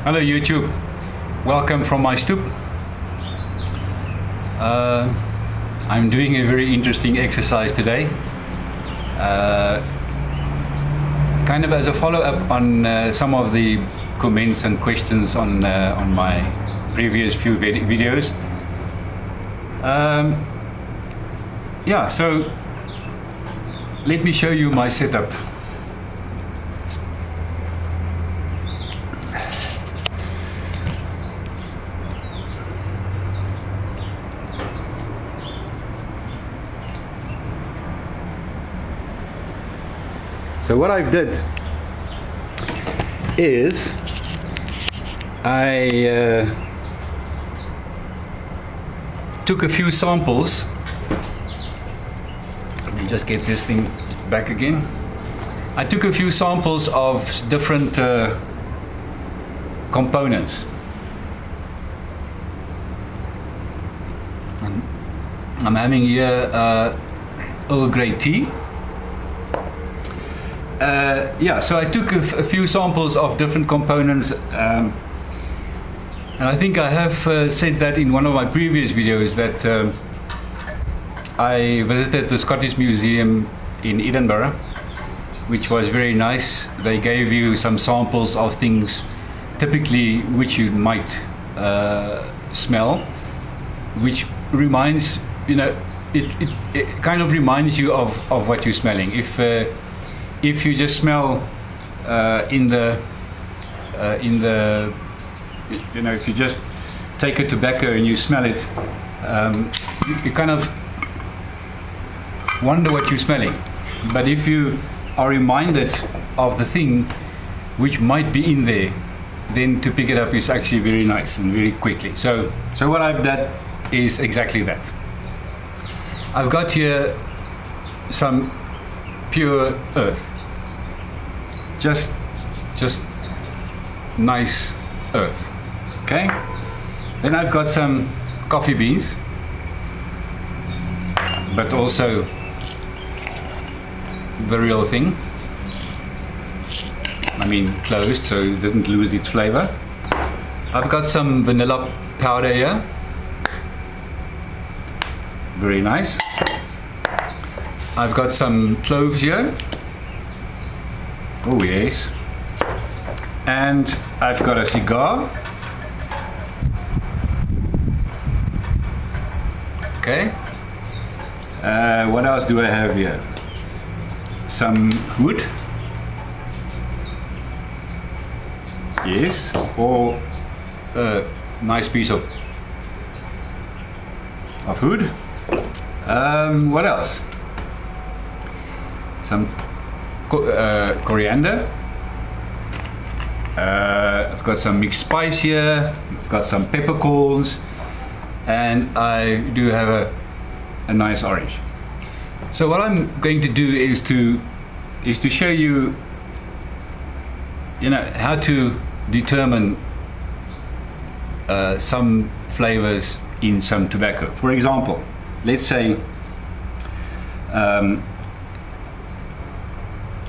Hello YouTube, welcome from my stoop. I'm doing a very interesting exercise today, kind of as a follow-up on some of the comments and questions on my previous few videos. Yeah, so let me show you my setup. So what I've did is I took a few samples. Let me just get this thing back again. I took a few samples of different components. I'm having here Earl Grey tea. Yeah, so I took a few samples of different components, and I think I have said that in one of my previous videos that I visited the Scottish Museum in Edinburgh, which was very nice. They gave you some samples of things typically which you might smell, which reminds, you know, it kind of reminds you of what you're smelling. If you just smell in the you know, if you just take a tobacco and you smell it, you kind of wonder what you're smelling. But if you are reminded of the thing which might be in there, then to pick it up is actually very nice and very quickly. So what I've done is exactly that. I've got here some pure earth. Just nice earth. Okay. Then I've got some coffee beans, but also the real thing. I mean closed, so it doesn't lose its flavor. I've got some vanilla powder here. Very nice. I've got some cloves here. Oh yes. And I've got a cigar. Okay. What else do I have here? Some wood. Yes. Or a nice piece of wood. What else? Some coriander. I've got some mixed spice here. I've got some peppercorns, and I do have a nice orange. So what I'm going to do is to show you, you know, how to determine some flavors in some tobacco. For example, let's say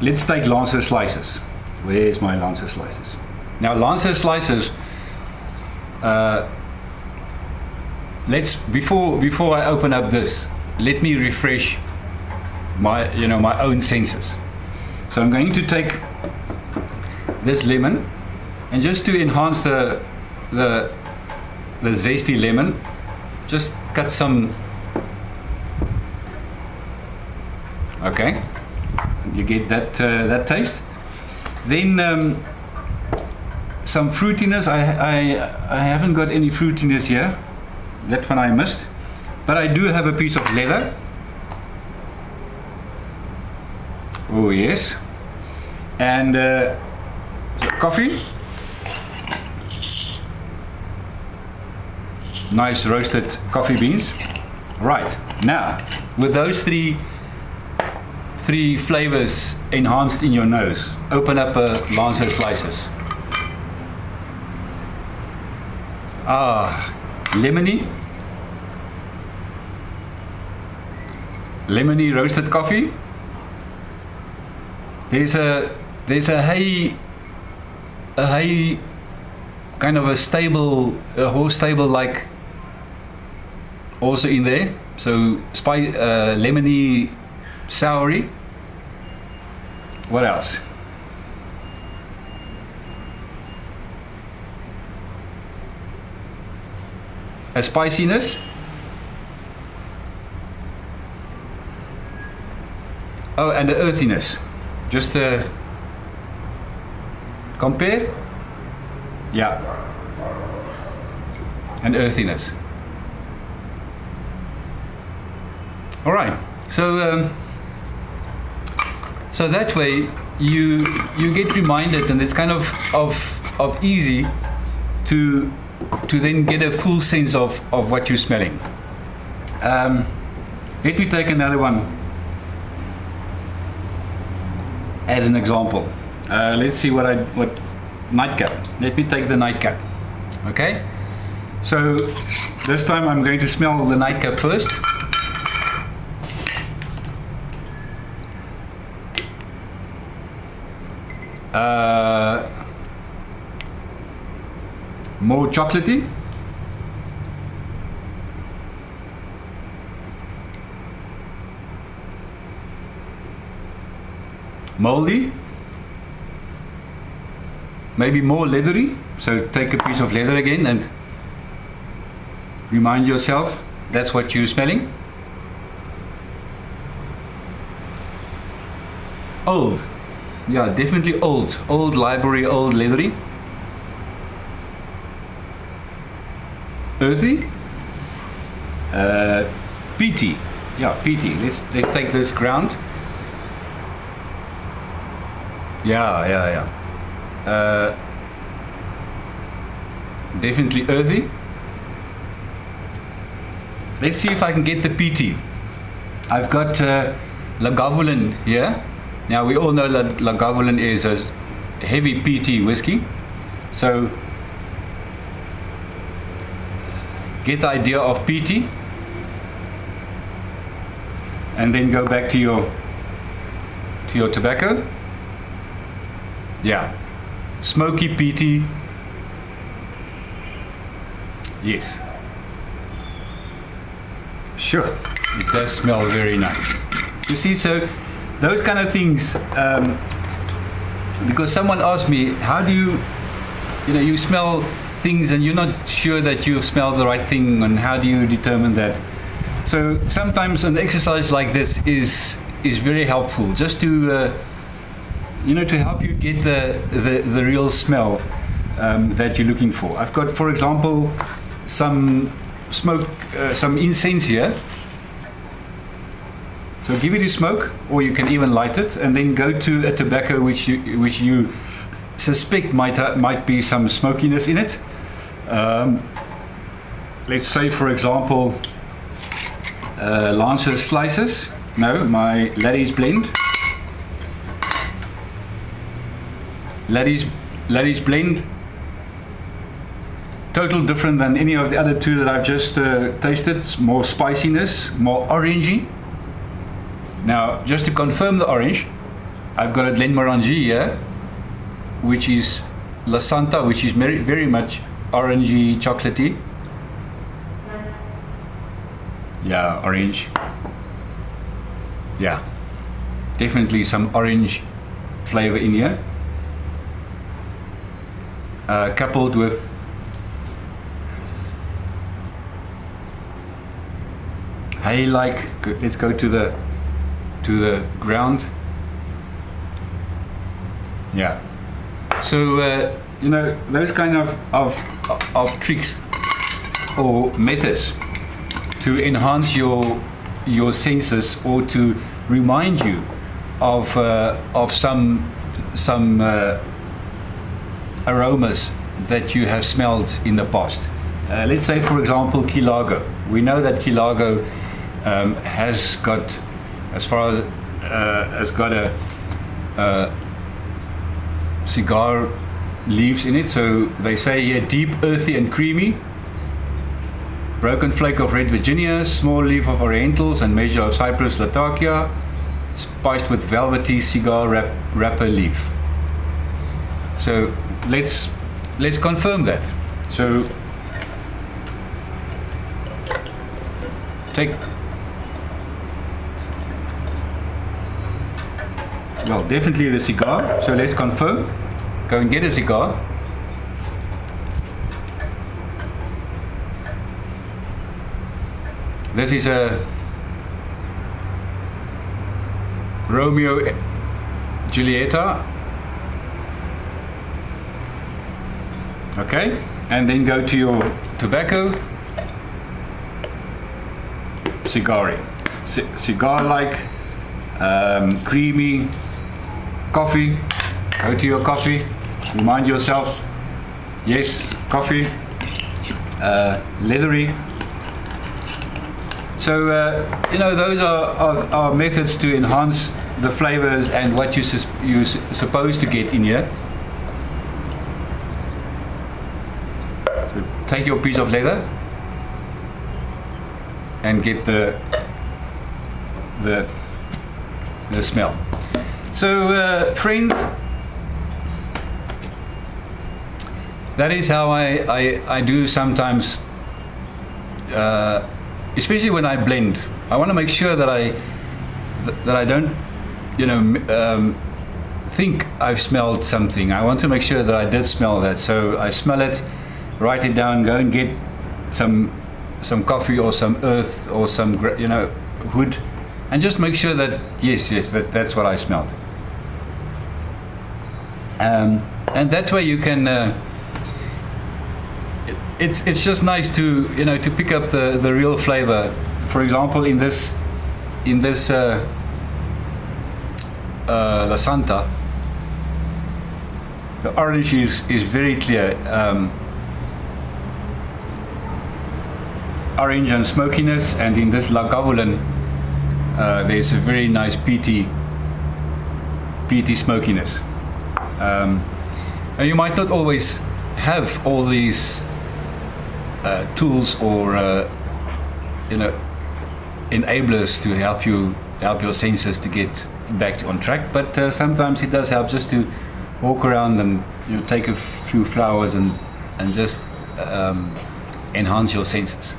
let's take Lancer slices. Where's my Lancer slices? Now Lancer slices, before I open up this, let me refresh my own senses. So I'm going to take this lemon, and just to enhance the zesty lemon, just cut some. Okay. You get that taste. Then some fruitiness. I haven't got any fruitiness here. That one I missed. But I do have a piece of leather. Oh yes. And coffee. Nice roasted coffee beans. Right. Now, with those three flavors enhanced in your nose, open up a Lancer slices. Lemony roasted coffee. There's a hay kind of a horse stable like also in there. So lemony, soury. What else? A spiciness. Oh, and the earthiness. Just compare. Yeah. And earthiness. All right. So so that way you get reminded, and it's kind of easy to then get a full sense of what you're smelling. Let me take another one as an example. Let's see what nightcap. Let me take the nightcap. Okay. So this time I'm going to smell the nightcap first. More chocolatey. Moldy. Maybe more leathery. So take a piece of leather again and remind yourself that's what you're smelling. Old. Yeah, definitely old. Old library, old leathery. Earthy. Peaty. Yeah, peaty. Let's take this ground. Yeah. Definitely earthy. Let's see if I can get the peaty. I've got Lagavulin here. Now we all know that Lagavulin is a heavy peaty whiskey. So get the idea of peaty, and then go back to your tobacco. Yeah, smoky peaty. Yes, sure, it does smell very nice. You see, so those kind of things, because someone asked me, how do you smell things and you're not sure that you've smelled the right thing, and how do you determine that? So sometimes an exercise like this is very helpful, just to to help you get the real smell that you're looking for. I've got, for example, some smoke, some incense here. So give it a smoke, or you can even light it, and then go to a tobacco which you suspect might be some smokiness in it. Let's say, for example, Lancer Slices. No, my Laddie's Blend. Laddie's Blend. Total different than any of the other two that I've just tasted. It's more spiciness, more orangey. Now, just to confirm the orange, I've got a Glenmorangie here, which is La Santa, which is very, very much orangey, chocolatey. Yeah, orange. Yeah, definitely some orange flavor in here. Coupled with let's go to the ground. Yeah. So those kind of tricks or methods to enhance your senses, or to remind you of some aromas that you have smelled in the past. Let's say, for example, Kilago. We know that Kilago has got, as far as has got a cigar leaves in it. So they say here, deep, earthy and creamy. Broken flake of red Virginia, small leaf of orientals and measure of Cyprus latakia, spiced with velvety cigar wrapper leaf. So let's let's confirm that. So take, well, definitely the cigar. So let's confirm. Go and get a cigar. This is a Romeo Julieta. Okay, and then go to your tobacco. Cigar-like, creamy coffee. Go to your coffee. Remind yourself, yes, coffee, leathery. So those are methods to enhance the flavors and what you're supposed to get in here. So take your piece of leather and get the smell. So friends, that is how I do sometimes, especially when I blend. I want to make sure that I don't think I've smelled something. I want to make sure that I did smell that. So I smell it, write it down, go and get some coffee or some earth or some wood, and just make sure that yes, that's what I smelled. And that way you can. It's just nice to to pick up the real flavor. For example, in this La Santa, the orange is very clear, orange and smokiness, and in this La Gavulan there's a very nice peaty smokiness. And you might not always have all these tools or enablers to help your senses to get back on track, but sometimes it does help just to walk around and take a few flowers and just enhance your senses.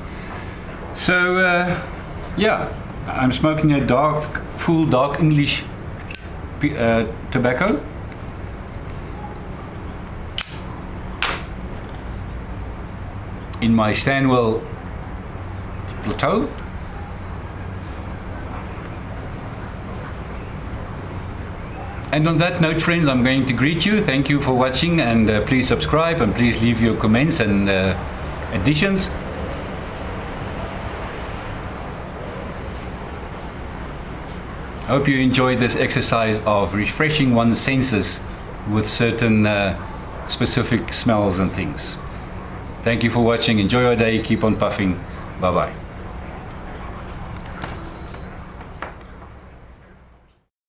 So yeah, I'm smoking a full dark English tobacco. In my Stanwell Plateau. And on that note, friends, I'm going to greet you. Thank you for watching, and please subscribe, and please leave your comments and additions. Hope you enjoyed this exercise of refreshing one's senses with certain specific smells and things. Thank you for watching. Enjoy your day. Keep on puffing. Bye-bye.